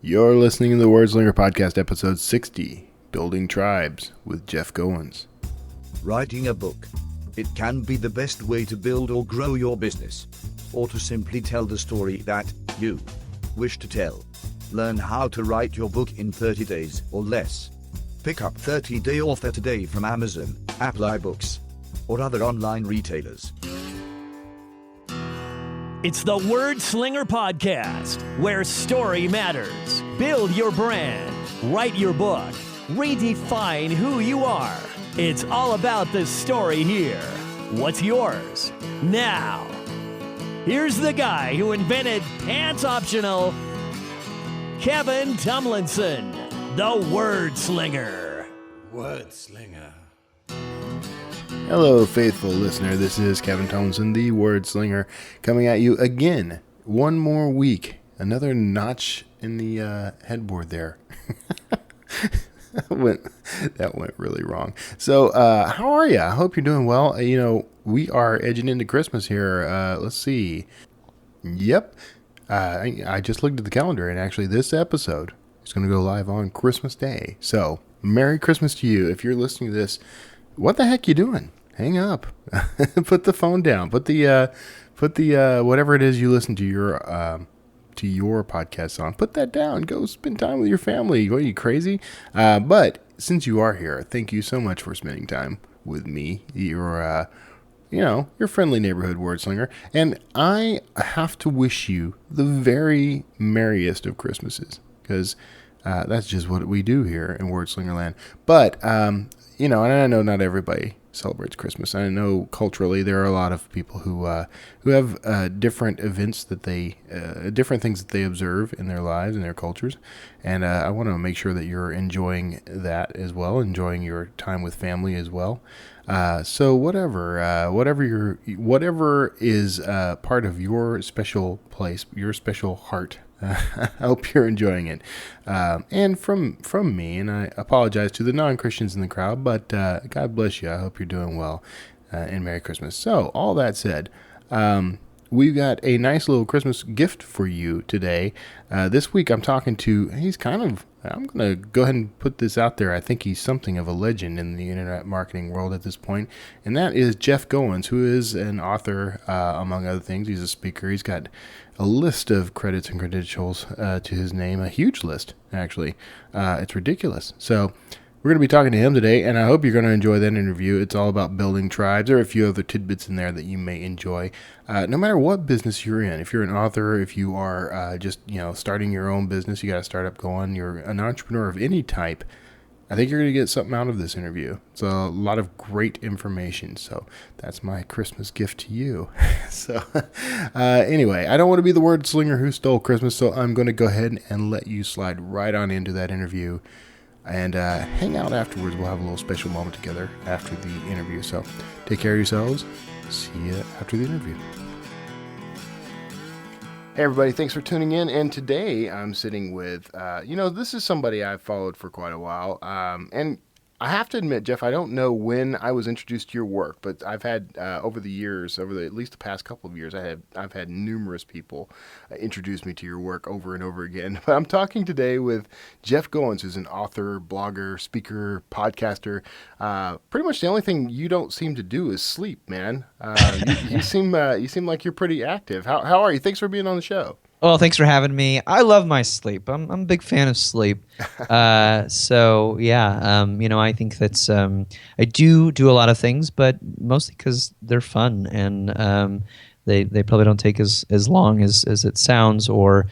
You're listening to the Wordslinger Podcast, episode 60, Building Tribes, with Jeff Goins. Writing a book. It can be the best way to build or grow your business, or to simply tell the story that you wish to tell. Learn how to write your book in 30 days or less. Pick up 30-day offer today from Amazon, Apple iBooks, or other online retailers. It's the Wordslinger Podcast, where story matters. Build your brand, write your book, redefine who you are. It's all about the story here. What's yours? Now, here's the guy who invented pants optional, Kevin Tomlinson, the Wordslinger. Wordslinger. Hello, faithful listener. This is Kevin Tomlinson, the Wordslinger, coming at you again. One more week. Another notch in the headboard there. That went really wrong. So, how are you? I hope you're doing well. We are edging into Christmas here. Let's see. Yep. I just looked at the calendar, and actually this episode is going to go live on Christmas Day. So, Merry Christmas to you. If you're listening to this, what the heck you doing? Hang up. Put the phone down. Put the whatever it is you listen to your podcast on. Put that down. Go spend time with your family. What, are you crazy? But since you are here, thank you so much for spending time with me. Your friendly neighborhood wordslinger. And I have to wish you the very merriest of Christmases, because that's just what we do here in Wordslingerland. But and I know not everybody celebrates Christmas. I know culturally there are a lot of people who have different events that different things that they observe in their lives and their cultures, and I want to make sure that you're enjoying that as well, enjoying your time with family as well. So whatever is part of your special place, your special heart. I hope you're enjoying it. And from me, and I apologize to the non-Christians in the crowd, but God bless you. I hope you're doing well, and Merry Christmas. So, all that said, we've got a nice little Christmas gift for you today. This week I'm talking to, I'm going to go ahead and put this out there. I think he's something of a legend in the internet marketing world at this point, and that is Jeff Goins, who is an author, among other things. He's a speaker. He's got a list of credits and credentials to his name, a huge list, actually. It's ridiculous. So we're going to be talking to him today, and I hope you're going to enjoy that interview. It's all about building tribes. There are a few other tidbits in there that you may enjoy, no matter what business you're in. If you're an author, if you are just starting your own business, you got a startup going, you're an entrepreneur of any type, I think you're going to get something out of this interview. It's a lot of great information, so that's my Christmas gift to you. So anyway, I don't want to be the word slinger who stole Christmas, so I'm going to go ahead and let you slide right on into that interview and hang out afterwards. We'll have a little special moment together after the interview. So take care of yourselves. See you after the interview. Hey everybody, thanks for tuning in, and today I'm sitting with, this is somebody I've followed for quite a while, and I have to admit, Jeff, I don't know when I was introduced to your work, but I've had, over the years, at least the past couple of years, I've had numerous people introduce me to your work over and over again. But I'm talking today with Jeff Goins, who's an author, blogger, speaker, podcaster. Pretty much the only thing you don't seem to do is sleep, man. You seem like you're pretty active. How are you? Thanks for being on the show. Well, thanks for having me. I love my sleep. I'm a big fan of sleep. I think that's I do a lot of things, but mostly because they're fun, and they probably don't take as long as it sounds, or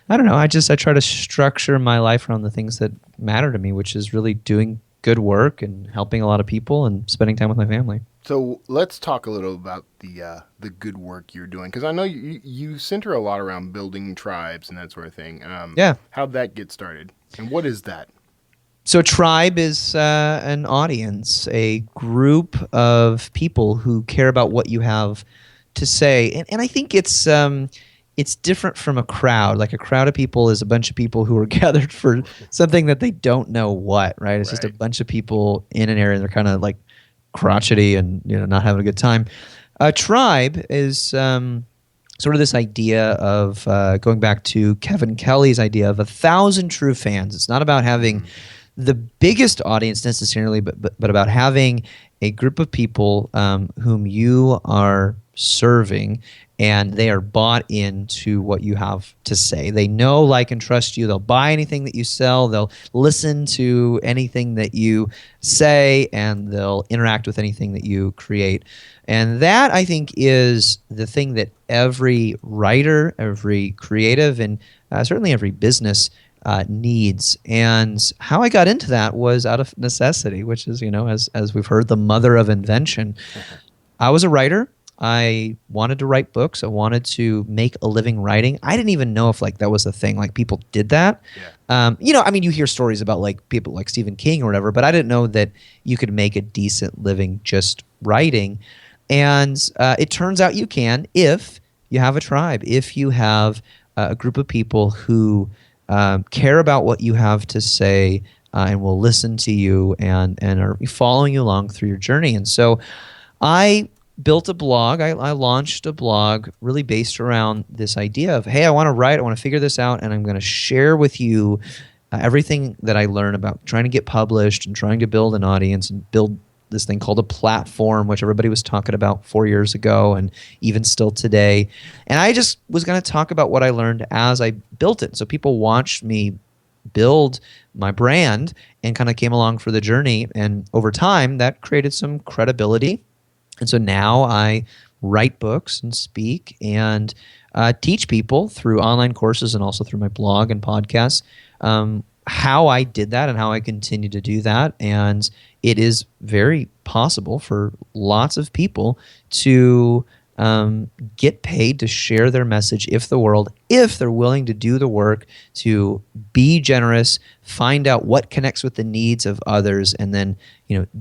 I don't know. I try to structure my life around the things that matter to me, which is really doing good work and helping a lot of people and spending time with my family. So let's talk a little about the good work you're doing, because I know you center a lot around building tribes and that sort of thing. How'd that get started, and what is that? So a tribe is an audience, a group of people who care about what you have to say, and I think it's different from a crowd. Like a crowd of people is a bunch of people who are gathered for something that they don't know what, right? It's just a bunch of people in an area, and they're kind of like crotchety and not having a good time. A tribe is sort of this idea of going back to Kevin Kelly's idea of 1,000 true fans. It's not about having the biggest audience necessarily, but about having a group of people whom you are serving, and they are bought into what you have to say. They know, like, and trust you. They'll buy anything that you sell. They'll listen to anything that you say, and they'll interact with anything that you create. And that, I think, is the thing that every writer, every creative, and certainly every business needs. And how I got into that was out of necessity, which is, as we've heard, the mother of invention. I was a writer. I wanted to write books. I wanted to make a living writing. I didn't even know if that was a thing. Like, people did that. Yeah. You hear stories about people like Stephen King or whatever, but I didn't know that you could make a decent living just writing. And it turns out you can if you have a tribe, if you have a group of people who care about what you have to say and will listen to you and are following you along through your journey. And so I built a blog. I launched a blog really based around this idea of, hey, I want to write, I want to figure this out, and I'm going to share with you everything that I learn about trying to get published and trying to build an audience and build this thing called a platform, which everybody was talking about 4 years ago and even still today. And I just was going to talk about what I learned as I built it. So people watched me build my brand and kind of came along for the journey. And over time, that created some credibility. And so now I write books and speak and teach people through online courses and also through my blog and podcasts how I did that and how I continue to do that. And it is very possible for lots of people to get paid to share their message if they're willing to do the work, to be generous, find out what connects with the needs of others, and then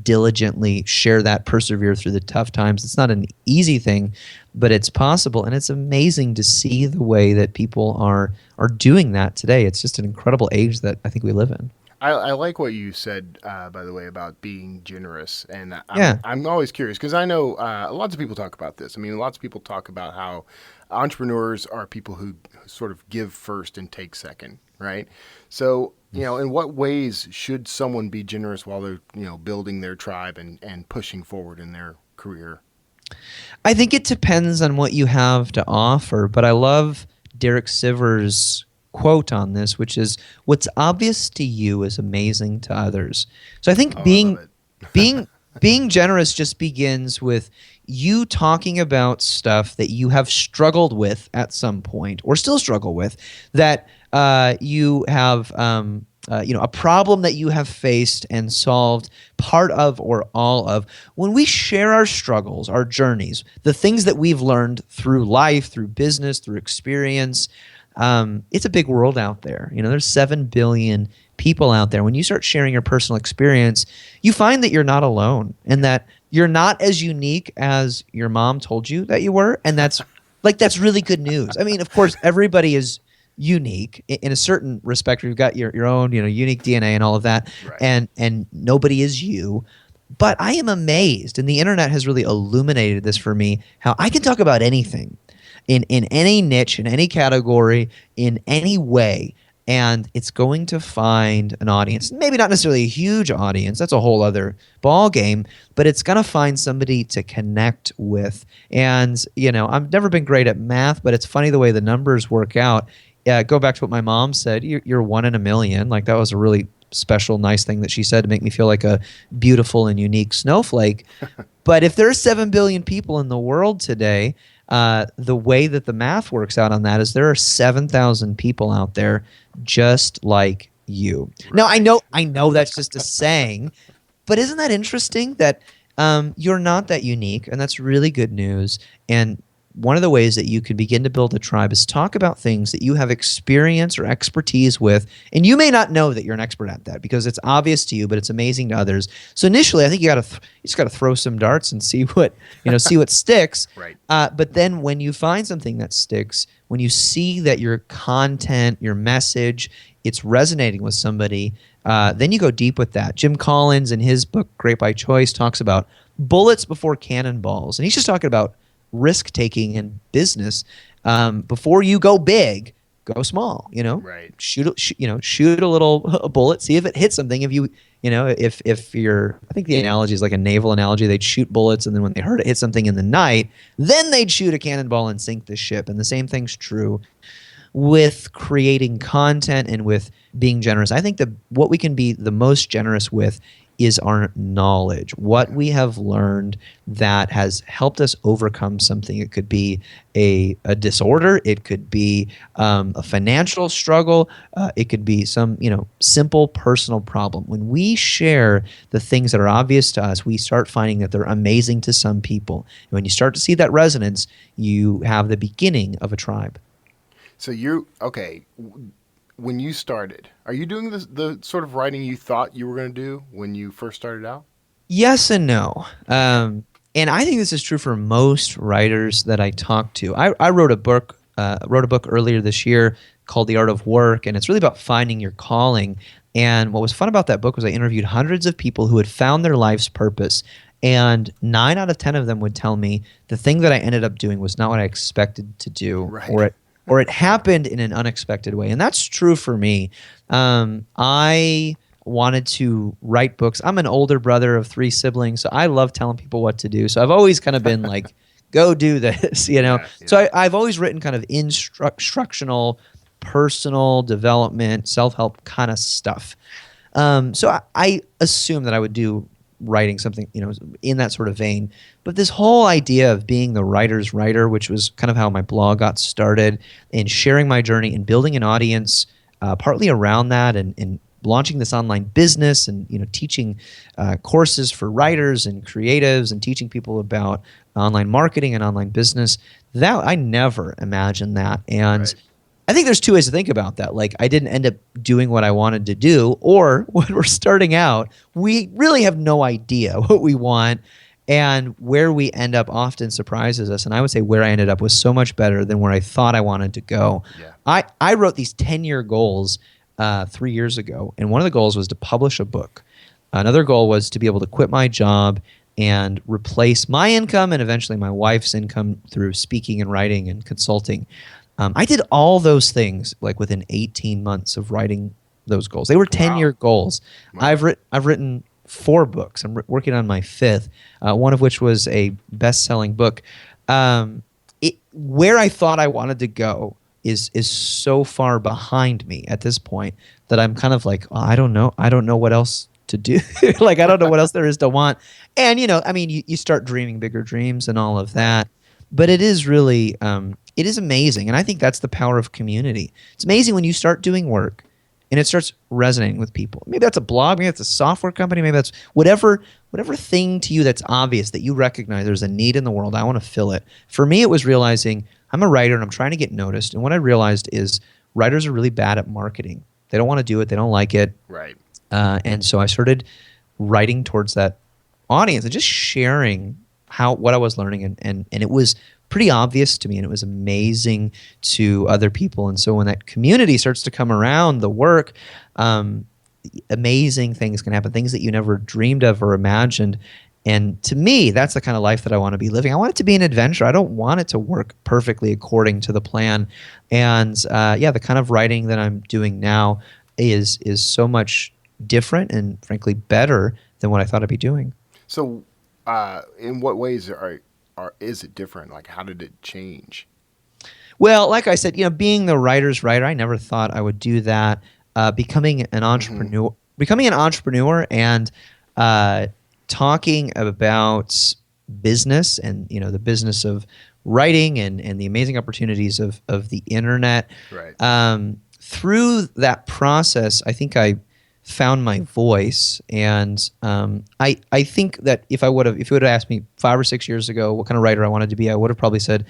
diligently share that, persevere through the tough times. It's not an easy thing, but it's possible, and it's amazing to see the way that people are doing that today. It's just an incredible age that I think we live in. I like what you said, by the way, about being generous. And I'm always curious because I know lots of people talk about this. I mean, lots of people talk about how entrepreneurs are people who sort of give first and take second, right? So, in what ways should someone be generous while they're, building their tribe and pushing forward in their career? I think it depends on what you have to offer, but I love Derek Sivers' quote on this, which is, what's obvious to you is amazing to others. So I think being generous just begins with you talking about stuff that you have struggled with at some point or still struggle with, that you have a problem that you have faced and solved part of or all of. When we share our struggles, our journeys, the things that we've learned through life, through business, through experience, it's a big world out there. There's 7 billion people out there. When you start sharing your personal experience, you find that you're not alone and that you're not as unique as your mom told you that you were. And that's really good news. I mean, of course, everybody is unique in a certain respect. You've got your own, unique DNA and all of that. Right. And nobody is you. But I am amazed, and the internet has really illuminated this for me, how I can talk about anything. In any niche, in any category, in any way, and it's going to find an audience. Maybe not necessarily a huge audience. That's a whole other ball game, but it's going to find somebody to connect with. And, I've never been great at math, but it's funny the way the numbers work out. Go back to what my mom said. You're 1 in a million. Like, that was a really special, nice thing that she said to make me feel like a beautiful and unique snowflake. But if there are 7 billion people in the world today, the way that the math works out on that is there are 7,000 people out there just like you. Right. Now, I know that's just a saying, but isn't that interesting that you're not that unique, and that's really good news. And one of the ways that you can begin to build a tribe is talk about things that you have experience or expertise with, and you may not know that you're an expert at that because it's obvious to you, but it's amazing to others. So initially, I think you just got to throw some darts and see what sticks. Right. But then when you find something that sticks, when you see that your content, your message, it's resonating with somebody, then you go deep with that. Jim Collins, in his book Great by Choice, talks about bullets before cannonballs, and he's just talking about risk-taking in business. Before you go big, go small. Right. Shoot a little a bullet, see if it hits something. If you're, I think the analogy is like a naval analogy. They'd shoot bullets, and then when they heard it hit something in the night, then they'd shoot a cannonball and sink the ship. And the same thing's true with creating content and with being generous. I think that what we can be the most generous with is our knowledge, what we have learned that has helped us overcome something. It could be a disorder, it could be a financial struggle, it could be some simple personal problem. When we share the things that are obvious to us, we start finding that they're amazing to some people. And when you start to see that resonance, you have the beginning of a tribe. So when you started, are you doing the sort of writing you thought you were going to do when you first started out? Yes and no. And I think this is true for most writers that I talk to. I wrote a book earlier this year called The Art of Work, and it's really about finding your calling. And what was fun about that book was I interviewed hundreds of people who had found their life's purpose, and 9 out of 10 of them would tell me the thing that I ended up doing was not what I expected to do, right. or it happened in an unexpected way. And that's true for me. I wanted to write books. I'm an older brother of 3 siblings, so I love telling people what to do. So I've always kind of been like, go do this, Yeah. So I've always written kind of instructional, personal development, self-help kind of stuff. So I assumed that I would do writing something, in that sort of vein. But this whole idea of being the writer's writer, which was kind of how my blog got started, and sharing my journey and building an audience partly around that, and launching this online business, and teaching courses for writers and creatives, and teaching people about online marketing and online business, that I never imagined that. And Right. I think there's 2 ways to think about that. Like, I didn't end up doing what I wanted to do, or when we're starting out, we really have no idea what we want, and where we end up often surprises us. And I would say where I ended up was so much better than where I thought I wanted to go. Yeah. I wrote these 10-year goals 3 years ago, and one of the goals was to publish a book. Another goal was to be able to quit my job and replace my income and eventually my wife's income through speaking and writing and consulting. I did all those things like within 18 months of writing those goals. They were 10-year goals. Wow. I've written 4 books. I'm working on my 5th, one of which was a best-selling book. Where I thought I wanted to go is so far behind me at this point that I'm kind of like, I don't know what else to do. Like, I don't know what else there is to want. And you start dreaming bigger dreams and all of that. But it is really, it is amazing. And I think that's the power of community. It's amazing when you start doing work and it starts resonating with people. Maybe that's a blog, maybe that's a software company, maybe that's whatever thing to you that's obvious, that you recognize there's a need in the world. I want to fill it. For me, it was realizing I'm a writer and I'm trying to get noticed. And what I realized is writers are really bad at marketing. They don't want to do it. They don't like it. Right. And so I started writing towards that audience and just sharing what I was learning, and it was pretty obvious to me, and it was amazing to other people. And so when that community starts to come around the work, amazing things can happen, things that you never dreamed of or imagined. And to me, that's the kind of life that I want to be living. I want it to be an adventure. I don't want it to work perfectly according to the plan. And the kind of writing that I'm doing now is so much different and frankly better than what I thought I'd be doing. So in what ways is it different? Like, how did it change? Well, like I said, being the writer's writer, I never thought I would do that. Becoming an entrepreneur, and talking about business and the business of writing and the amazing opportunities of the internet. Right. Through that process, I think I found my voice, and I think that if you would have asked me 5 or 6 years ago what kind of writer I wanted to be, I would have probably said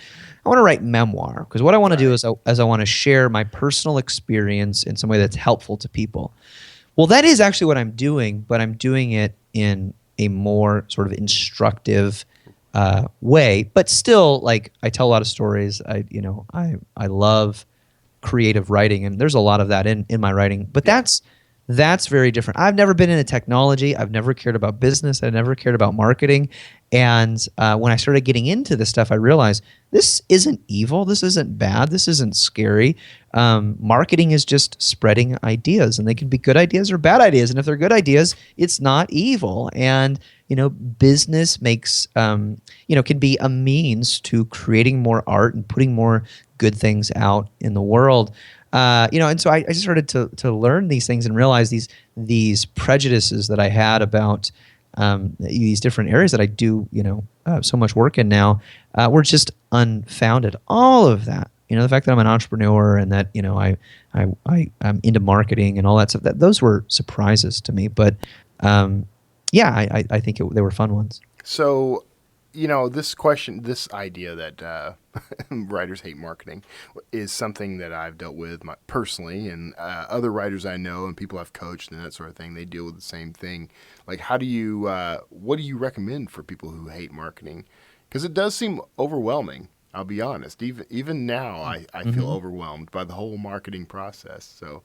I want to write memoir, because what I want to do is I want to share my personal experience in some way that's helpful to people. Well, that is actually what I'm doing, but I'm doing it in a more sort of instructive way. But still, like, I tell a lot of stories. I love creative writing, and there's a lot of that in my writing. But that's That's very different. I've never been into technology. I've never cared about business. I've never cared about marketing. And when I started getting into this stuff, I realized this isn't evil. This isn't bad. This isn't scary. Marketing is just spreading ideas, and they can be good ideas or bad ideas. And if they're good ideas, it's not evil. And business makes can be a means to creating more art and putting more good things out in the world. And so I just started to learn these things and realize these prejudices that I had about these different areas that I do so much work in now were just unfounded. All of that, the fact that I'm an entrepreneur and that I'm into marketing and all that stuff, those were surprises to me. But I think they were fun ones. So, this idea that writers hate marketing is something that I've dealt with personally, and other writers I know and people I've coached and that sort of thing, they deal with the same thing. Like, what do you recommend for people who hate marketing? Because it does seem overwhelming. I'll be honest. Even now, I feel overwhelmed by the whole marketing process. So,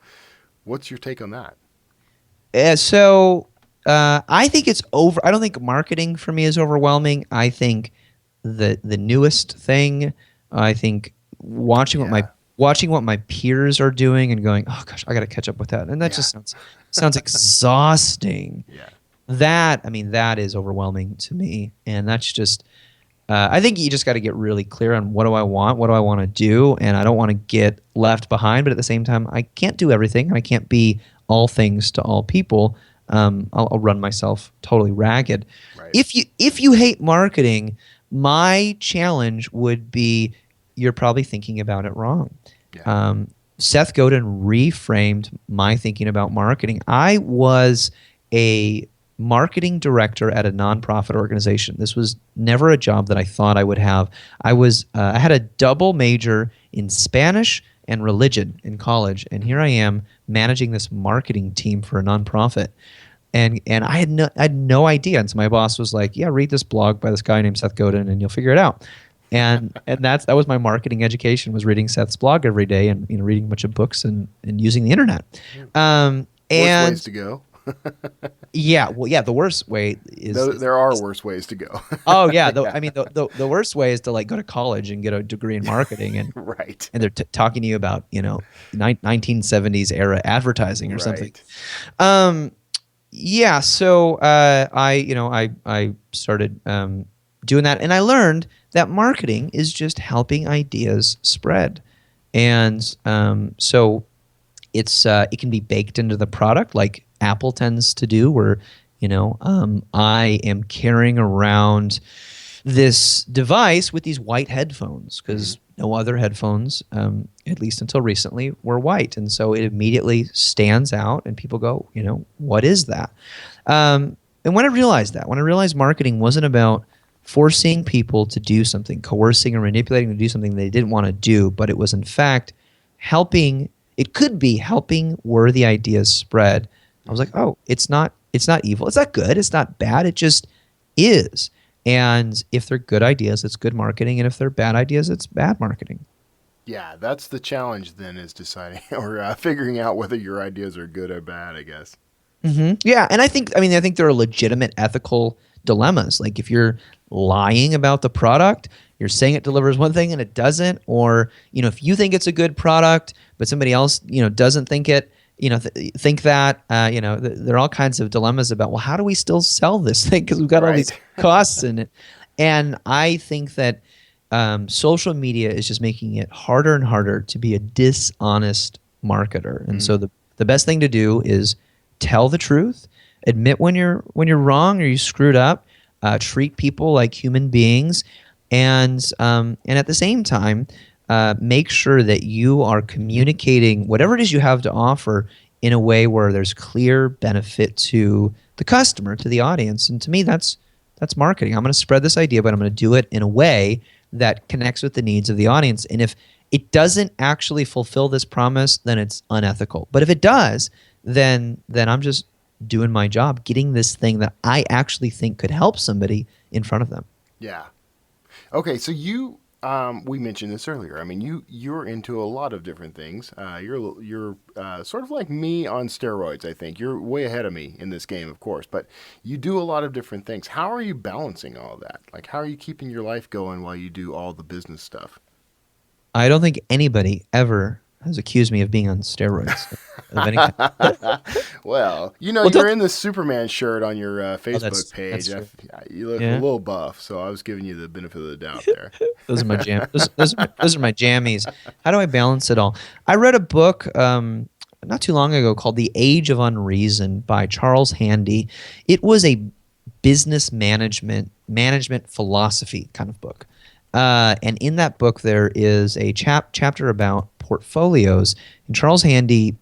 what's your take on that? I think it's over. I don't think marketing for me is overwhelming. I think the newest thing. I think watching what my peers are doing and going, oh gosh, I got to catch up with that, and that just sounds exhausting. Yeah. That is overwhelming to me, and that's just. I think you just got to get really clear on what do I want to do, and I don't want to get left behind. But at the same time, I can't do everything, and I can't be all things to all people. I'll run myself totally ragged. Right. If you hate marketing, my challenge would be you're probably thinking about it wrong. Yeah. Seth Godin reframed my thinking about marketing. I was a marketing director at a nonprofit organization. This was never a job that I thought I would have. I had a double major in Spanish and religion in college, and here I am managing this marketing team for a nonprofit, and I had no idea. And so my boss was like, "Yeah, read this blog by this guy named Seth Godin, and you'll figure it out." And that was my marketing education, was reading Seth's blog every day and reading a bunch of books and using the internet. Worst ways to go. The worst way is there are worse ways to go. Oh yeah, the worst way is to like go to college and get a degree in marketing and right. And they're talking to you about 1970s era advertising or something. So I started doing that, and I learned that marketing is just helping ideas spread, and so it can be baked into the product like Apple tends to do, where I am carrying around this device with these white headphones because no other headphones, at least until recently, were white, and so it immediately stands out, and people go, what is that? And when I realized marketing wasn't about forcing people to do something, coercing or manipulating to do something they didn't want to do, but it was in fact helping. It could be helping worthy ideas spread. I was like, oh, it's not evil. It's not good. It's not bad. It just is. And if they're good ideas, it's good marketing. And if they're bad ideas, it's bad marketing. Yeah, that's the challenge then, is deciding or figuring out whether your ideas are good or bad, I guess. Mm-hmm. Yeah, and I think there are legitimate ethical dilemmas. Like if you're lying about the product, you're saying it delivers one thing and it doesn't, or if you think it's a good product but somebody else doesn't think it, think that, there are all kinds of dilemmas about, well, how do we still sell this thing because we've got all these costs in it. And I think that social media is just making it harder and harder to be a dishonest marketer. And so the best thing to do is tell the truth, admit when you're wrong or you screwed up, treat people like human beings, and at the same time, make sure that you are communicating whatever it is you have to offer in a way where there's clear benefit to the customer, to the audience. And to me, that's marketing. I'm going to spread this idea, but I'm going to do it in a way that connects with the needs of the audience. And if it doesn't actually fulfill this promise, then it's unethical. But if it does, then I'm just doing my job, getting this thing that I actually think could help somebody in front of them. Yeah. Okay, so you we mentioned this earlier. I mean, you're into a lot of different things. You're sort of like me on steroids. I think you're way ahead of me in this game, of course. But you do a lot of different things. How are you balancing all that? Like, how are you keeping your life going while you do all the business stuff? I don't think anybody ever has accused me of being on steroids of any kind. Well, Well, you're in the Superman shirt on your Facebook that's page. true. You look Yeah. a little buff, so I was giving you the benefit of the doubt there. Those are my those are my jammies. How do I balance it all? I read a book not too long ago called The Age of Unreason by Charles Handy. It was a business management philosophy kind of book. And in that book, there is a chapter about portfolios. And Charles Handy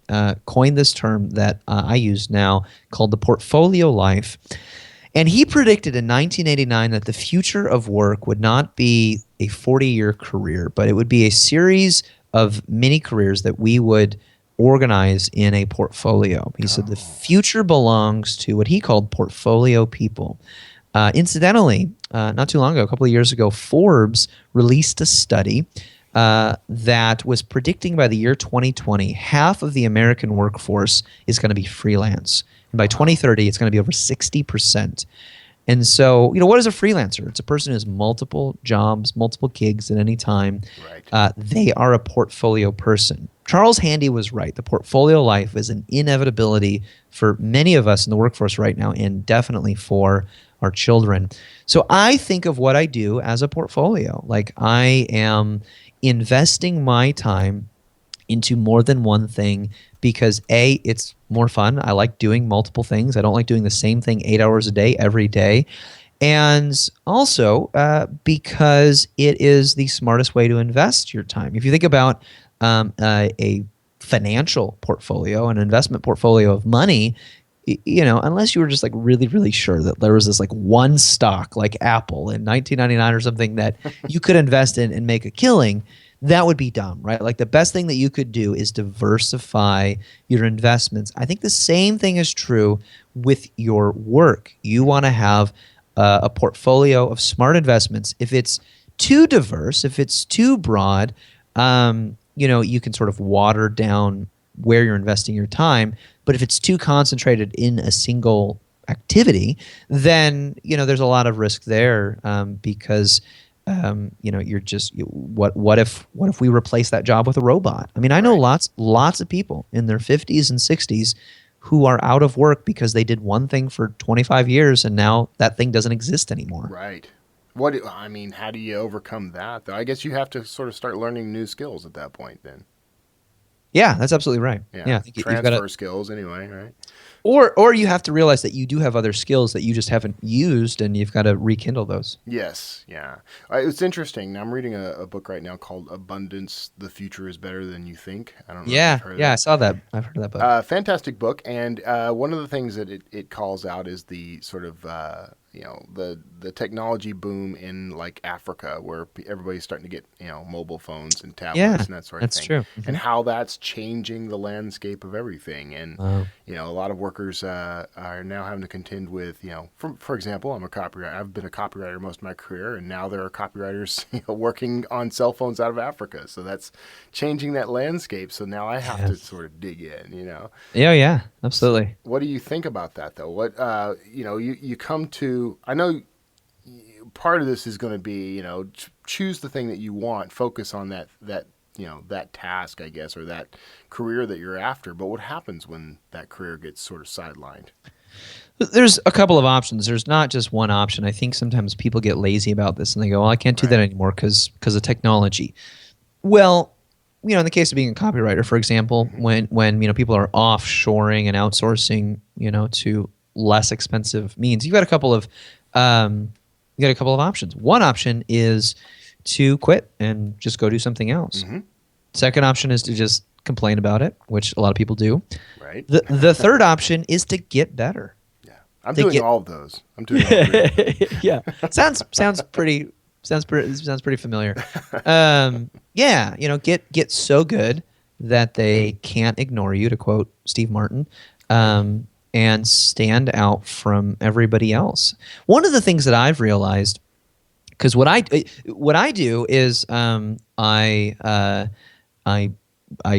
coined this term that I use now called the portfolio life. And he predicted in 1989 that the future of work would not be a 40-year career, but it would be a series of mini careers that we would organize in a portfolio. He said the future belongs to what he called portfolio people. Incidentally, not too long ago, a couple of years ago, Forbes released a study that was predicting by the year 2020, half of the American workforce is going to be freelance. And by 2030, it's going to be over 60%. And so, what is a freelancer? It's a person who has multiple jobs, multiple gigs at any time. Right. They are a portfolio person. Charles Handy was right. The portfolio life is an inevitability for many of us in the workforce right now, and definitely for our children. So I think of what I do as a portfolio. Like, I am investing my time into more than one thing because A, it's more fun. I like doing multiple things. I don't like doing the same thing 8 hours a day every day. And also because it is the smartest way to invest your time. If you think about a financial portfolio, an investment portfolio of money, unless you were just like really, really sure that there was this like one stock like Apple in 1999 or something that you could invest in and make a killing, that would be dumb, right? Like the best thing that you could do is diversify your investments. I think the same thing is true with your work. You want to have a portfolio of smart investments. If it's too diverse, if it's too broad, you can sort of water down where you're investing your time. But if it's too concentrated in a single activity, then there's a lot of risk there because you're just what if we replace that job with a robot? I mean, I know lots of people in their 50s and 60s who are out of work because they did one thing for 25 years and now that thing doesn't exist anymore. Right. How do you overcome that, though? I guess you have to sort of start learning new skills at that point then. Yeah, that's absolutely right. Yeah, transfer skills anyway, right? Or you have to realize that you do have other skills that you just haven't used, and you've got to rekindle those. Yes, yeah. It's interesting. I'm reading a book right now called Abundance: The Future is Better Than You Think. I don't know if you've heard of that. I saw that. I've heard of that book. Fantastic book, and one of the things that it calls out is the sort of the technology boom in like Africa, where everybody's starting to get mobile phones and tablets and that sort of thing. That's true. Mm-hmm. And how that's changing the landscape of everything. And a lot of workers are now having to contend with for example, I'm a copywriter. I've been a copywriter most of my career, and now there are copywriters working on cell phones out of Africa. So that's changing that landscape. So now I have to sort of dig in. Yeah, absolutely. What do you think about that, though? What you come to? I know part of this is going to be choose the thing that you want, focus on that task, I guess, or that career that you're after. But what happens when that career gets sort of sidelined? There's a couple of options. There's not just one option. I think sometimes people get lazy about this and they go, well, I can't do that anymore because of technology. Well, in the case of being a copywriter, for example, when people are offshoring and outsourcing, to less expensive means, you've got a couple of options. One option is to quit and just go do something else. Mm-hmm. Second option is to just complain about it, which a lot of people do. Right. The third option is to get better. Yeah, I'm doing all of those. I'm doing all three. Yeah, sounds pretty familiar. Get so good that they can't ignore you, to quote Steve Martin. And stand out from everybody else. One of the things that I've realized Because what I do is I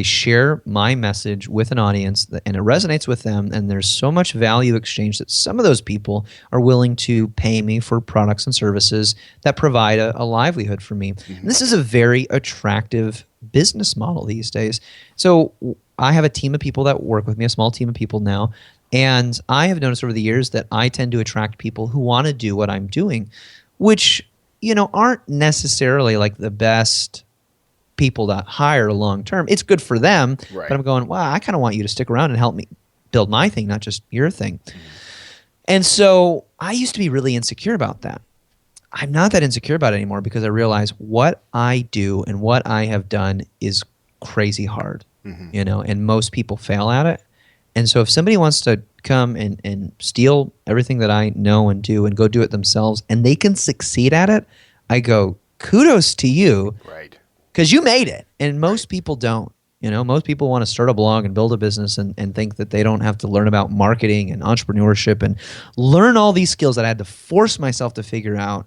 share my message with an audience and it resonates with them, and there's so much value exchange that some of those people are willing to pay me for products and services that provide a livelihood for me. And this is a very attractive business model these days. So I have a team of people that work with me, a small team of people now, and I have noticed over the years that I tend to attract people who want to do what I'm doing, which, aren't necessarily like the best people to hire long term. It's good for them, Right. but I'm going, wow, I kind of want you to stick around and help me build my thing, not just your thing. And so I used to be really insecure about that. I'm not that insecure about it anymore because I realize what I do and what I have done is crazy hard, and most people fail at it. And so if somebody wants to come and steal everything that I know and do and go do it themselves and they can succeed at it, I go, kudos to you. Right. Because you made it, and most people don't. Most people want to start a blog and build a business and think that they don't have to learn about marketing and entrepreneurship and learn all these skills that I had to force myself to figure out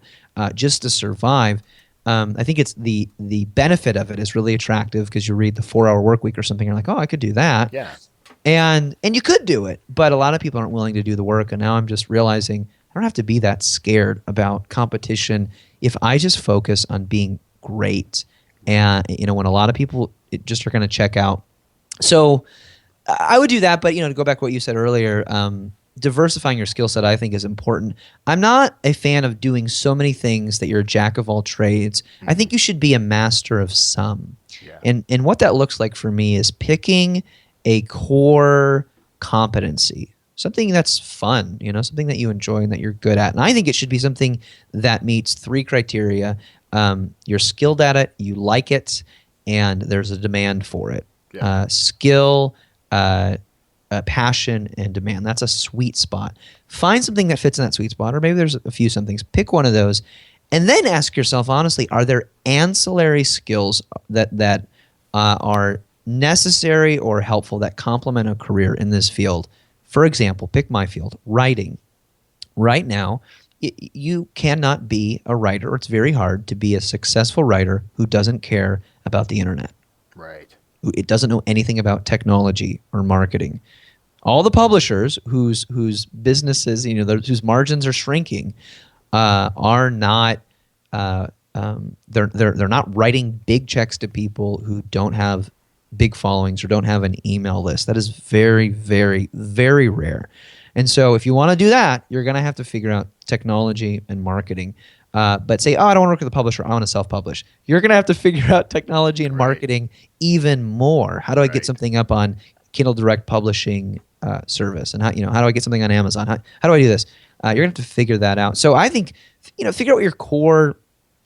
just to survive. I think it's the benefit of it is really attractive because you read the 4-Hour Workweek or something, you're like, oh, I could do that. Yeah. And you could do it, but a lot of people aren't willing to do the work, and now I'm just realizing I don't have to be that scared about competition if I just focus on being great. And, when a lot of people just are going to check out. So I would do that. But, to go back to what you said earlier, diversifying your skill set, I think, is important. I'm not a fan of doing so many things that you're a jack of all trades. I think you should be a master of some. Yeah. And what that looks like for me is picking a core competency, something that's fun, something that you enjoy and that you're good at. And I think it should be something that meets 3 criteria. You're skilled at it, you like it, and there's a demand for it. Yeah. Skill, passion, and demand. That's a sweet spot. Find something that fits in that sweet spot, or maybe there's a few somethings. Pick one of those, and then ask yourself honestly, are there ancillary skills that are necessary or helpful that complement a career in this field? For example, pick my field, writing. Right now, you cannot be a writer, or it's very hard to be a successful writer who doesn't care about the internet. Right. It doesn't know anything about technology or marketing. All the publishers whose businesses, whose margins are shrinking, are not. They're not writing big checks to people who don't have big followings or don't have an email list. That is very, very, very rare. And so if you want to do that, you're going to have to figure out technology and marketing. But say, I don't want to work with a publisher. I want to self-publish. You're going to have to figure out technology and marketing even more. How do I get something up on Kindle Direct Publishing service? And how do I get something on Amazon? How do I do this? You're going to have to figure that out. So I think, figure out what your core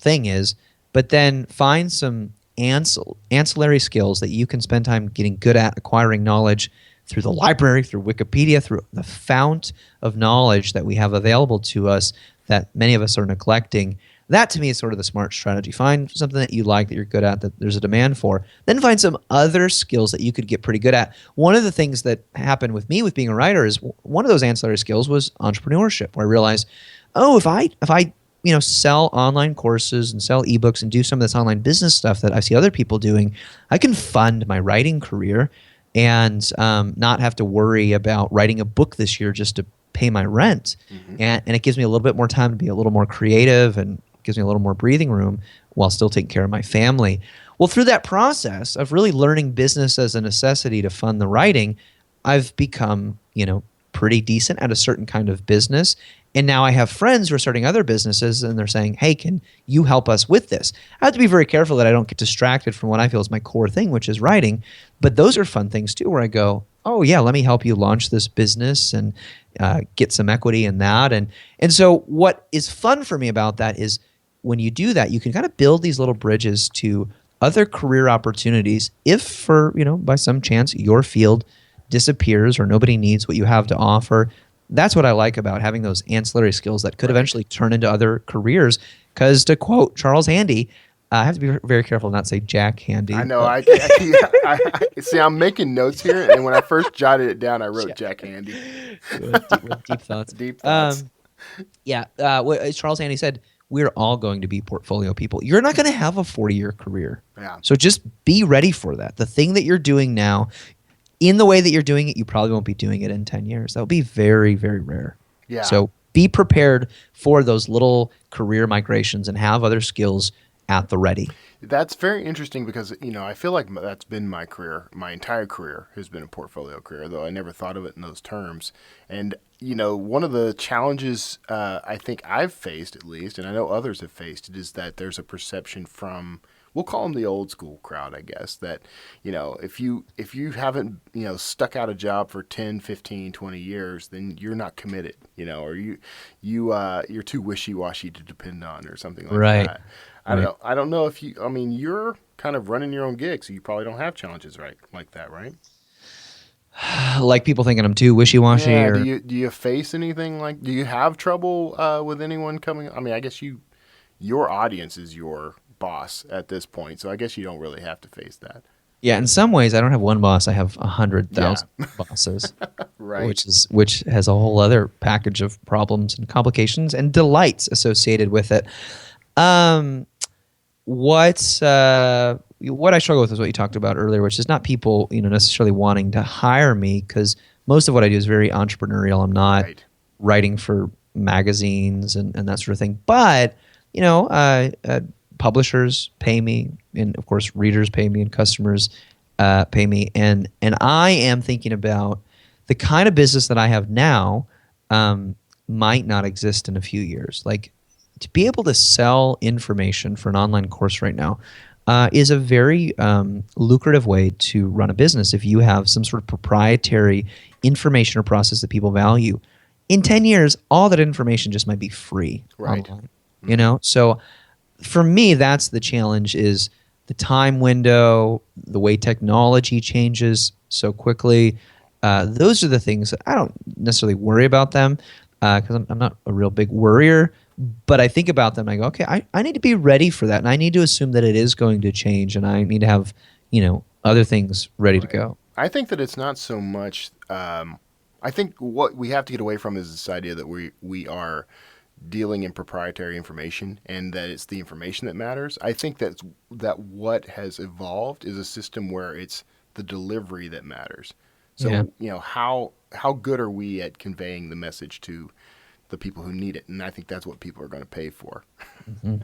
thing is, but then find some ancillary skills that you can spend time getting good at, acquiring knowledge through the library, through Wikipedia, through the fount of knowledge that we have available to us that many of us are neglecting. That to me is sort of the smart strategy. Find something that you like, that you're good at, that there's a demand for. Then find some other skills that you could get pretty good at. One of the things that happened with me with being a writer is one of those ancillary skills was entrepreneurship, where I realized, if I sell online courses and sell ebooks and do some of this online business stuff that I see other people doing, I can fund my writing career and not have to worry about writing a book this year just to pay my rent. And it gives me a little bit more time to be a little more creative and gives me a little more breathing room while still taking care of my family. Well, through that process of really learning business as a necessity to fund the writing, I've become, pretty decent at a certain kind of business. And now I have friends who are starting other businesses and they're saying, hey, can you help us with this? I have to be very careful that I don't get distracted from what I feel is my core thing, which is writing. But those are fun things too, where I go, oh yeah, let me help you launch this business and get some equity in that. And so what is fun for me about that is when you do that, you can kind of build these little bridges to other career opportunities if for, by some chance your field disappears or nobody needs what you have to offer. That's what I like about having those ancillary skills that could eventually turn into other careers. Because to quote Charles Handy, I have to be very careful not to say Jack Handy. I know. I see. I'm making notes here, and when I first jotted it down, I wrote Jack Handy. With deep thoughts. Deep thoughts. What Charles Handy said, we're all going to be portfolio people. You're not going to have a 40-year career. Yeah. So just be ready for that. The thing that you're doing now, in the way that you're doing it, you probably won't be doing it in 10 years. That'll be very, very rare. Yeah. So be prepared for those little career migrations and have other skills at the ready. That's very interesting because, I feel like that's been my career. My entire career has been a portfolio career, though I never thought of it in those terms. And, one of the challenges I think I've faced, at least, and I know others have faced it, is that there's a perception from, we'll call them the old school crowd, I guess, that, if you haven't, stuck out a job for 10, 15, 20 years, then you're not committed, or you're too wishy-washy to depend on or something like Right. that. I don't know if you're kind of running your own gig, so you probably don't have challenges like that, right? Like people thinking I'm too wishy-washy. Yeah. Or... Do you face anything do you have trouble with anyone coming? I mean, I guess your audience is your boss at this point, so I guess you don't really have to face that. Yeah, in some ways, I don't have one boss. I have 100,000 bosses, Right? which has a whole other package of problems and complications and delights associated with it. What I struggle with is what you talked about earlier, which is not people necessarily wanting to hire me, because most of what I do is very entrepreneurial. I'm not writing for magazines and that sort of thing. But publishers pay me, and of course readers pay me, and customers pay me, and I am thinking about the kind of business that I have now might not exist in a few years. Like, to be able to sell information for an online course right now is a very lucrative way to run a business if you have some sort of proprietary information or process that people value. In 10 years, all that information just might be free online. So for me, that's the challenge, is the time window, the way technology changes so quickly. Those are the things that I don't necessarily worry about them because I'm not a real big worrier. But I think about them and I go, okay, I need to be ready for that. And I need to assume that it is going to change, and I need to have, other things ready to go. I think that it's not so much, I think what we have to get away from is this idea that we are dealing in proprietary information and that it's the information that matters. I think that what has evolved is a system where it's the delivery that matters. So, how good are we at conveying the message to the people who need it? And I think that's what people are going to pay for. Mm-hmm.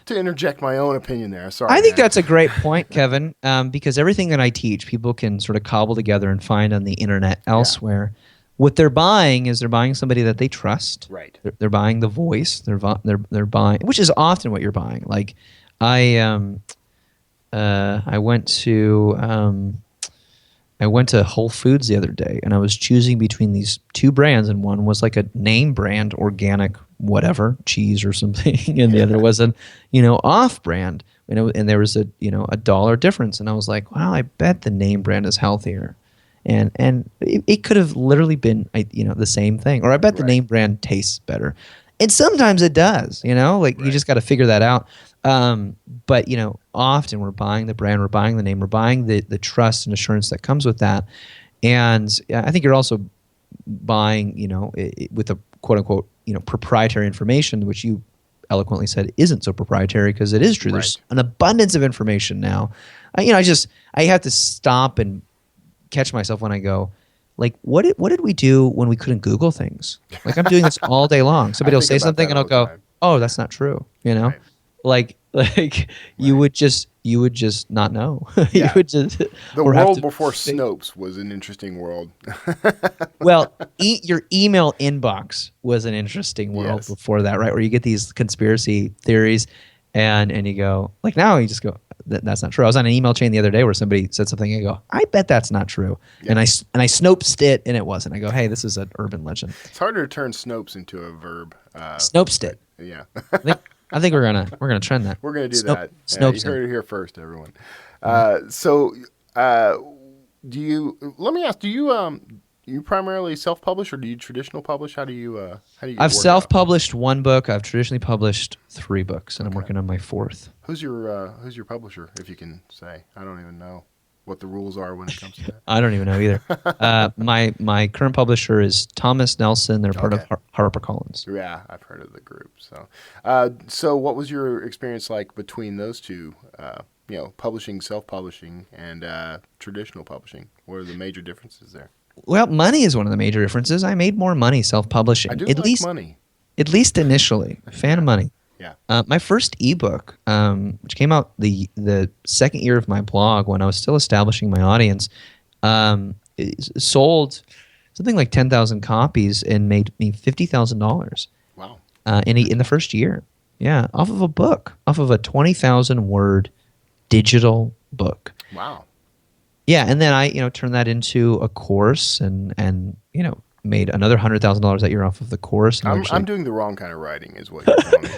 To interject my own opinion there. Sorry. I think that's a great point, Kevin, because everything that I teach, people can sort of cobble together and find on the internet elsewhere. Yeah. What they're buying is they're buying somebody that they trust. Right. They're buying the voice. They're buying, which is often what you're buying. Like I went to Whole Foods the other day, and I was choosing between these two brands, and one was like a name brand, organic whatever, cheese or something, and the other was an, off brand, and there was a $1 difference, and I was like, wow, I bet the name brand is healthier, and it could have literally been the same thing, or I bet the name brand tastes better, and sometimes it does, you just got to figure that out. But often we're buying the brand, we're buying the name, we're buying the trust and assurance that comes with that. And I think you're also buying, with a quote unquote, proprietary information, which you eloquently said isn't so proprietary, because it is true. Right. There's an abundance of information now. I have to stop and catch myself when I go, like, what did we do when we couldn't Google things? Like, I'm doing this all day long. Somebody will say something and I'll go, oh, that's not true. Right. Like you would just not know. Yeah. You would just the world before Snopes was an interesting world. Well, your email inbox was an interesting world before that, right? Where you get these conspiracy theories, and you go, like, now you just go, that's not true. I was on an email chain the other day where somebody said something, and I go, I bet that's not true. Yeah. And I Snopesed it, and it wasn't. I go, hey, this is an urban legend. It's harder to turn Snopes into a verb. Snopesed it. Yeah. I think we're gonna trend that. We're gonna do that. Snopes. You heard it here first, everyone. Do you primarily self-publish, or do you traditional publish? How do you I've self-published one book. I've traditionally published 3 books, and I'm working on my 4th. Who's your publisher, if you can say? I don't even know. what the rules are when it comes to that? I don't even know either. My current publisher is Thomas Nelson. They're part of HarperCollins. Yeah, I've heard of the group. So what was your experience like between those two? Publishing, self-publishing, and traditional publishing. What are the major differences there? Well, money is one of the major differences. I made more money self-publishing. I do at like least, money. At least initially. Fan of money. Yeah. My first ebook, which came out the second year of my blog when I was still establishing my audience, sold something like 10,000 copies and made me $50,000. Wow. In the first year. Yeah, off of a book, off of a 20,000 word digital book. Wow. Yeah, and then I turned that into a course and made another $100,000 that year off of the course. I'm doing the wrong kind of writing, is what you're telling me.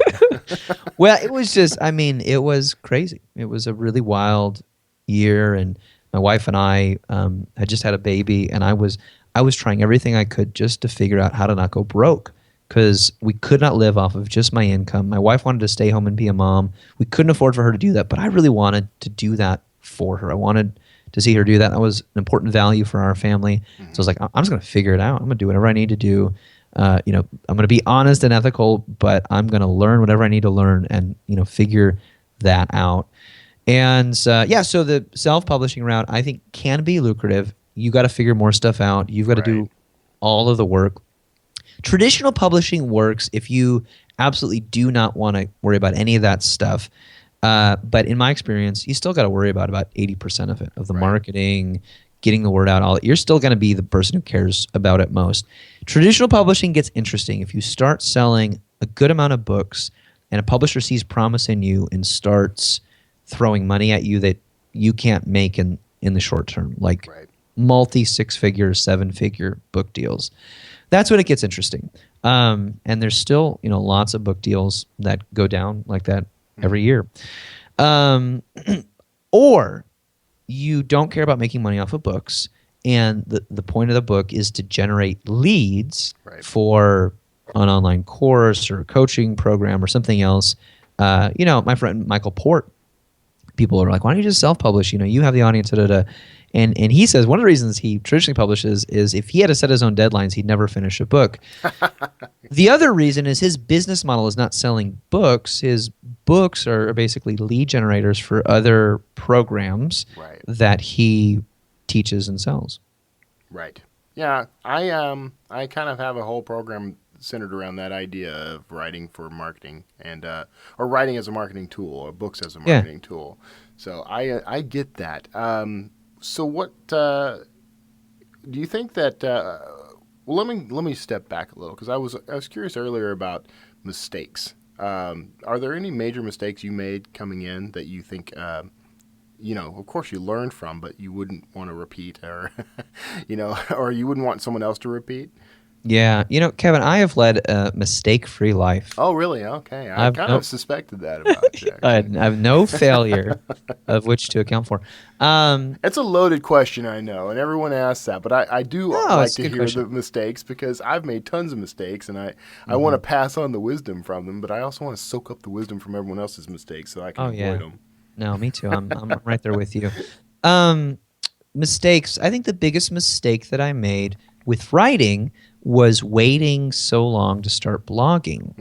Well, it was just, it was crazy. It was a really wild year, and my wife and I had just had a baby, and I was trying everything I could just to figure out how to not go broke, because we could not live off of just my income. My wife wanted to stay home and be a mom. We couldn't afford for her to do that, but I really wanted to do that for her. I wanted to see her do that. That was an important value for our family. So I was like, I'm just going to figure it out. I'm going to do whatever I need to do. I'm going to be honest and ethical, but I'm going to learn whatever I need to learn and, figure that out. And so the self-publishing route, I think, can be lucrative. You got to figure more stuff out. You've got to do all of the work. Traditional publishing works if you absolutely do not want to worry about any of that stuff. But in my experience, you still got to worry about 80% of it, of the marketing, getting the word out. You're still going to be the person who cares about it most. Traditional publishing gets interesting if you start selling a good amount of books and a publisher sees promise in you and starts throwing money at you that you can't make in the short term, like multi-6-figure, 7-figure book deals. That's when it gets interesting. And there's still, lots of book deals that go down like that every year. Or you don't care about making money off of books, and the point of the book is to generate leads for an online course or a coaching program or something else. My friend Michael Port, people are like, why don't you just self-publish? You have the audience, And he says one of the reasons he traditionally publishes is if he had to set his own deadlines, he'd never finish a book. The other reason is his business model is not selling books. His books are basically lead generators for other programs that he teaches and sells. Right. Yeah, I kind of have a whole program centered around that idea of writing for marketing and or writing as a marketing tool or books as a marketing tool. So I get that. So what do you think that? Well, let me step back a little because I was curious earlier about mistakes. Are there any major mistakes you made coming in that you think, of course you learned from, but you wouldn't want to repeat, or or you wouldn't want someone else to repeat? Yeah, Kevin, I have led a mistake-free life. Oh, really? Okay, I kind of suspected that about you. I have no failure of which to account for. It's a loaded question, I know, and everyone asks that, but I do like to hear the mistakes because I've made tons of mistakes, and I want to pass on the wisdom from them, but I also want to soak up the wisdom from everyone else's mistakes so I can avoid them. No, me too. I'm right there with you. Mistakes. I think the biggest mistake that I made with writing was waiting so long to start blogging.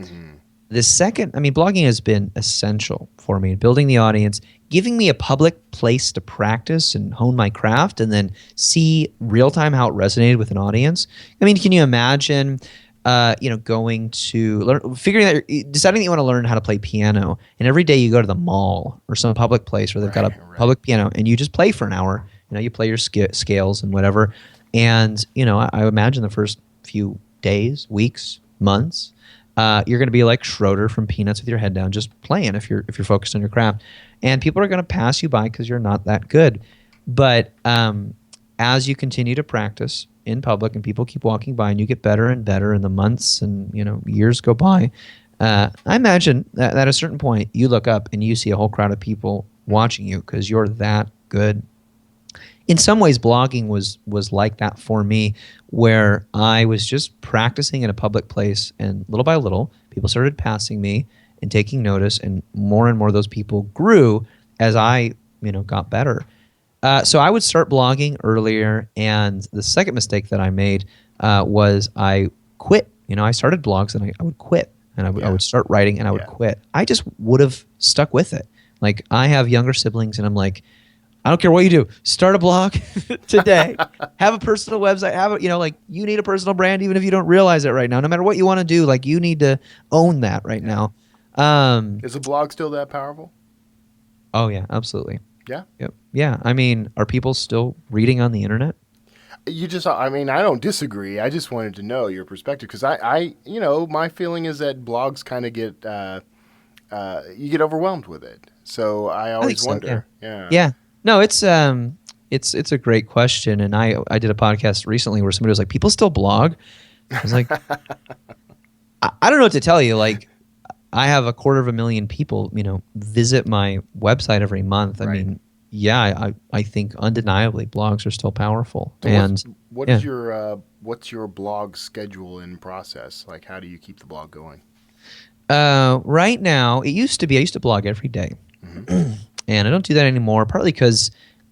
The second, blogging has been essential for me in building the audience, giving me a public place to practice and hone my craft, and then see real time how it resonated with an audience. Can you imagine, going to learn, deciding that you want to learn how to play piano, and every day you go to the mall or some public place where they've got a public piano, and you just play for an hour. You play your scales and whatever, and I imagine the first few days, weeks, months, you're going to be like Schroeder from Peanuts with your head down, just playing if you're focused on your craft, and people are going to pass you by because you're not that good. But as you continue to practice in public and people keep walking by and you get better and better, and the months and years go by, I imagine that at a certain point you look up and you see a whole crowd of people watching you because you're that good. In some ways, blogging was like that for me, where I was just practicing in a public place, and little by little, people started passing me and taking notice, and more of those people grew as I, got better. So I would start blogging earlier, and the second mistake that I made was I quit. I started blogs and I would quit, and I would start writing and I would quit. I just would have stuck with it. Like, I have younger siblings, and I'm like, I don't care what you do. Start a blog today. Have a personal website. You need a personal brand, even if you don't realize it right now. No matter what you want to do, like, you need to own that right now. Is a blog still that powerful? Oh yeah, absolutely. Yeah. Yep. Yeah. I mean, are people still reading on the internet? I don't disagree. I just wanted to know your perspective, because my feeling is that blogs kind of get, you get overwhelmed with it. So I always wonder. Yeah. Yeah. No, it's a great question. And I did a podcast recently where somebody was like, people still blog? I was like, I don't know what to tell you. Like, I have 250,000 people, visit my website every month. Right. I mean, yeah, I think undeniably blogs are still powerful. So and what's your blog schedule and process? Like, how do you keep the blog going? Right now, I used to blog every day. Mm-hmm. And I don't do that anymore, partly because,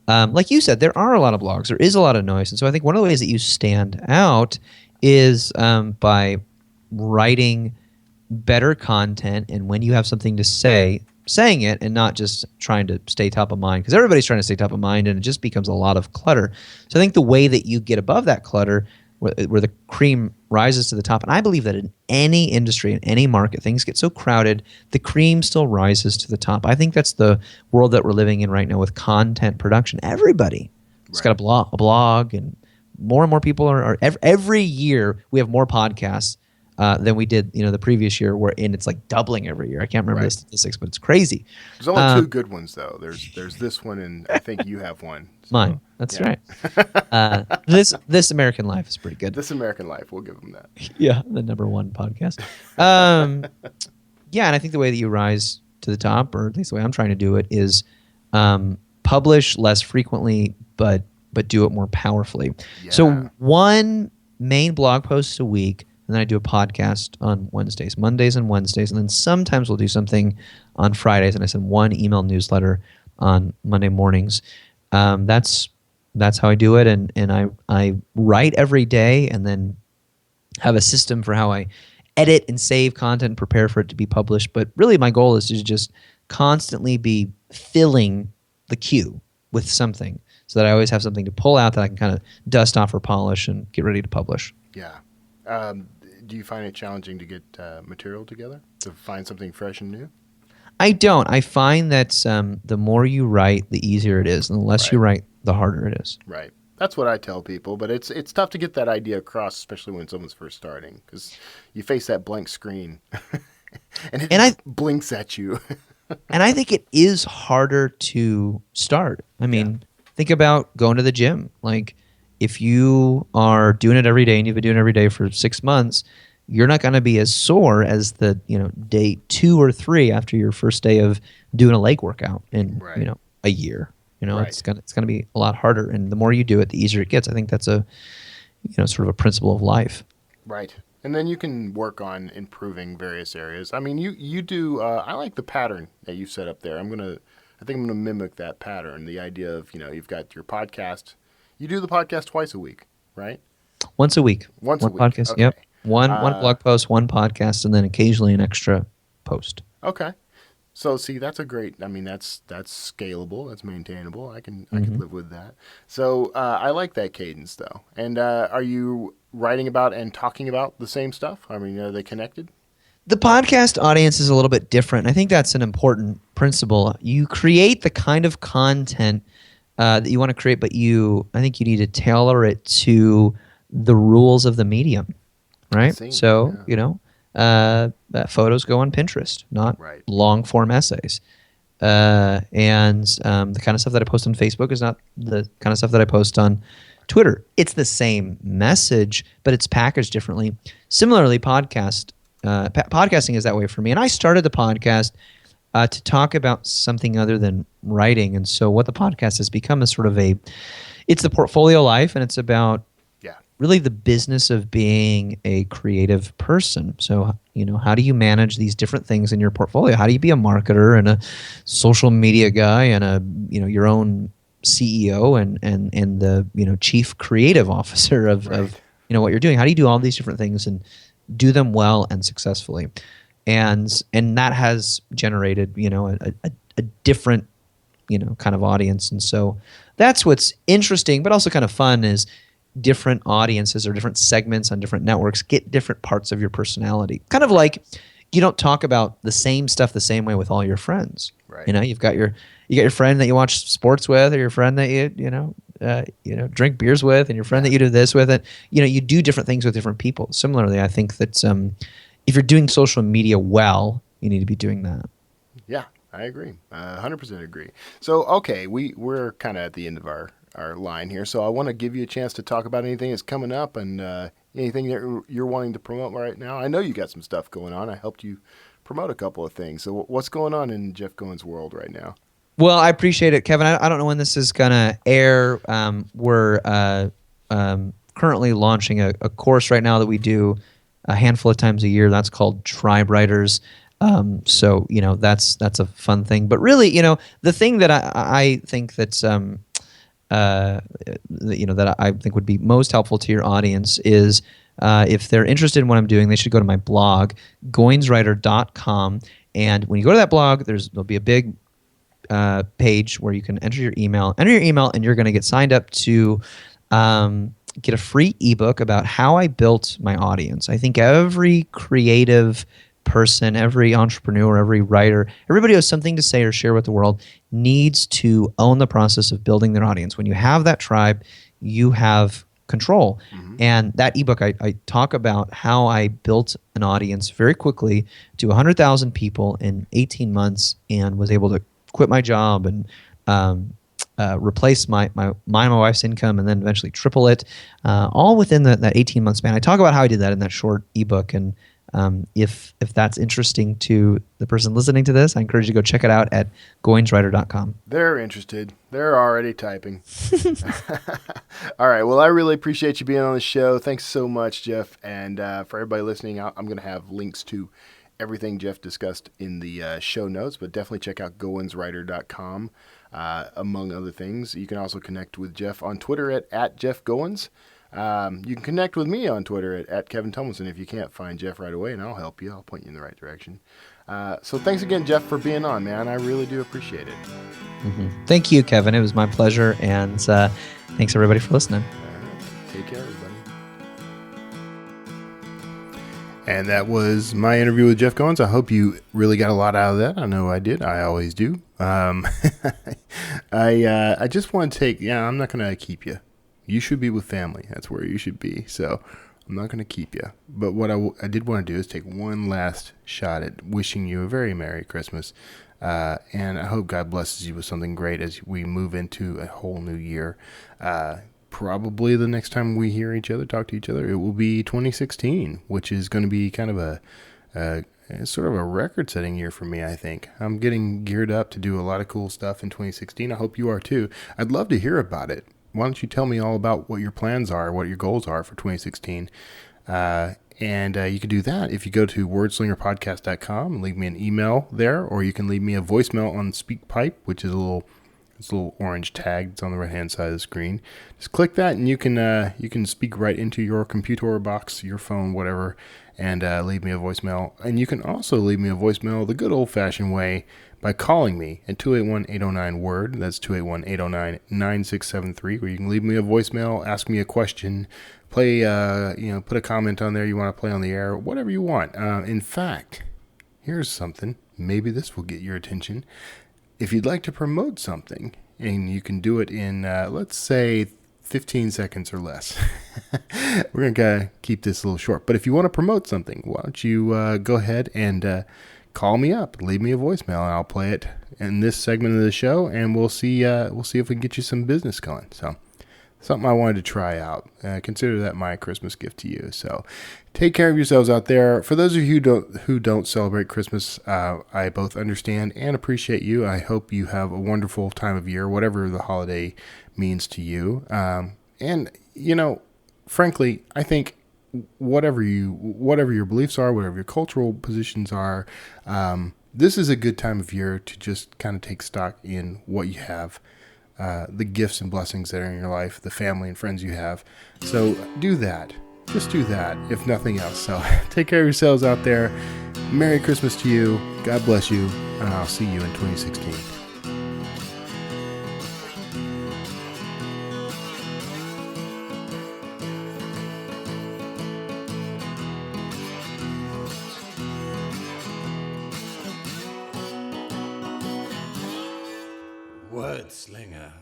like you said, there are a lot of blogs. There is a lot of noise. And so I think one of the ways that you stand out is by writing better content, and when you have something to say, saying it, and not just trying to stay top of mind, because everybody's trying to stay top of mind, and it just becomes a lot of clutter. So I think the way that you get above that clutter, where the cream rises to the top, and I believe that in any industry, in any market, things get so crowded, the cream still rises to the top. I think that's the world that we're living in right now with content production. Everybody has got a blog, and more people are every year we have more podcasts than we did, the previous year, and it's like doubling every year. I can't remember the statistics, but it's crazy. There's only two good ones, though. There's this one, and I think you have one. So, mine. That's right. This American Life is pretty good. This American Life, we'll give them that. Yeah, the #1 podcast. Yeah, and I think the way that you rise to the top, or at least the way I'm trying to do it, is publish less frequently, but do it more powerfully. Yeah. So one main blog post a week. And then I do a podcast on Mondays and Wednesdays. And then sometimes we'll do something on Fridays. And I send one email newsletter on Monday mornings. That's how I do it. And I write every day, and then have a system for how I edit and save content and prepare for it to be published. But really my goal is to just constantly be filling the queue with something, so that I always have something to pull out that I can kind of dust off or polish and get ready to publish. Yeah. Do you find it challenging to get material together, to find something fresh and new? I don't. I find that the more you write, the easier it is. And the less you write, the harder it is. Right. That's what I tell people. But it's tough to get that idea across, especially when someone's first starting, because you face that blank screen and it blinks at you. And I think it is harder to start. I mean, think about going to the gym. Like, if you are doing it every day and you've been doing it every day for 6 months, you're not going to be as sore as the day 2 or 3 after your first day of doing a leg workout in a year. It's gonna be a lot harder, and the more you do it, the easier it gets. I think that's a sort of a principle of life. Right. And then you can work on improving various areas. I mean, you do. I like the pattern that you set up there. I think I'm gonna mimic that pattern. The idea of you've got your podcast. You do the podcast twice a week, right? Once a week. One podcast. Okay. Yep. One blog post, one podcast, and then occasionally an extra post. Okay. So see, that's a great. I mean, that's scalable. That's maintainable. I can live with that. So I like that cadence, though. And are you writing about and talking about the same stuff? I mean, are they connected? The podcast audience is a little bit different. I think that's an important principle. You create the kind of content that you want to create, but I think you need to tailor it to the rules of the medium, right? So, photos go on Pinterest, not long form essays. And the kind of stuff that I post on Facebook is not the kind of stuff that I post on Twitter. It's the same message, but it's packaged differently. Similarly, podcasting is that way for me. And I started the podcast to talk about something other than writing. And so what the podcast has become is sort of it's the portfolio life, and it's about really the business of being a creative person. So, how do you manage these different things in your portfolio? How do you be a marketer and a social media guy and your own CEO and the chief creative officer of what you're doing. How do you do all these different things and do them well and successfully? And that has generated a different kind of audience. And so that's what's interesting, but also kind of fun is different audiences or different segments on different networks get different parts of your personality. Kind of like you don't talk about the same stuff the same way with all your friends. Right. You've got your friend that you watch sports with, or your friend that you drink beers with, and your friend that you do this with, and you do different things with different people. Similarly, I think that if you're doing social media well, you need to be doing that. Yeah, I agree. 100% agree. So, okay, we're kind of at the end of our line here. So I want to give you a chance to talk about anything that's coming up and anything that you're wanting to promote right now. I know you got some stuff going on. I helped you promote a couple of things. So what's going on in Jeff Goins' world right now? Well, I appreciate it, Kevin. I don't know when this is going to air. We're currently launching a course right now that we do a handful of times a year. That's called Tribe Writers. So that's a fun thing. But really, the thing that I think that's that I think would be most helpful to your audience is if they're interested in what I'm doing, they should go to my blog, goinswriter.com. And when you go to that blog, there'll be a big page where you can enter your email, and you're going to get signed up to get a free ebook about how I built my audience. I think every creative person, every entrepreneur, every writer, everybody who has something to say or share with the world needs to own the process of building their audience. When you have that tribe, you have control. Mm-hmm. And that ebook, I talk about how I built an audience very quickly to 100,000 people in 18 months and was able to quit my job and replace my wife's income and then eventually triple it, all within that 18-month span. I talk about how I did that in that short ebook. And if that's interesting to the person listening to this, I encourage you to go check it out at goinswriter.com. They're interested. They're already typing. All right. Well, I really appreciate you being on the show. Thanks so much, Jeff. And for everybody listening, I'm going to have links to everything Jeff discussed in the show notes, but definitely check out goinswriter.com, among other things. You can also connect with Jeff on Twitter at Jeff Goins. You can connect with me on Twitter at Kevin Tomlinson if you can't find Jeff right away, and I'll help you. I'll point you in the right direction. So thanks again, Jeff, for being on, man. I really do appreciate it. Mm-hmm. Thank you, Kevin. It was my pleasure, and thanks, everybody, for listening. Take care, everybody. And that was my interview with Jeff Goins. I hope you really got a lot out of that. I know I did. I always do. I just want to I'm not going to keep you. You should be with family. That's where you should be. So I'm not going to keep you. But what I did want to do is take one last shot at wishing you a very Merry Christmas. And I hope God blesses you with something great as we move into a whole new year. Probably the next time we hear each other, talk to each other, it will be 2016, which is going to be kind of a sort of a record-setting year for me, I think. I'm getting geared up to do a lot of cool stuff in 2016. I hope you are too. I'd love to hear about it. Why don't you tell me all about what your plans are, what your goals are for 2016? And you can do that if you go to wordslingerpodcast.com and leave me an email there, or you can leave me a voicemail on SpeakPipe, which is this little orange tag that's on the right-hand side of the screen. Just click that, and you can speak right into your computer box, your phone, whatever, and leave me a voicemail. And you can also leave me a voicemail the good old-fashioned way by calling me at 281-809-WORD. That's 281-809-9673, where you can leave me a voicemail, ask me a question, play, put a comment on there you want to play on the air, whatever you want. In fact, here's something. Maybe this will get your attention. If you'd like to promote something, and you can do it in, let's say, 15 seconds or less. We're going to keep this a little short. But if you want to promote something, why don't you go ahead and call me up, leave me a voicemail, and I'll play it in this segment of the show, and we'll see if we can get you some business going. So something I wanted to try out. Consider that my Christmas gift to you. So take care of yourselves out there. For those of you who don't celebrate Christmas, I both understand and appreciate you. I hope you have a wonderful time of year, whatever the holiday means to you. And frankly, I think whatever your beliefs are, whatever your cultural positions are, this is a good time of year to just kind of take stock in what you have the gifts and blessings that are in your life, the family and friends you have. So do that. Just do that, if nothing else. So take care of yourselves out there. Merry Christmas to you. God bless you. And I'll see you in 2016. Word Slinger.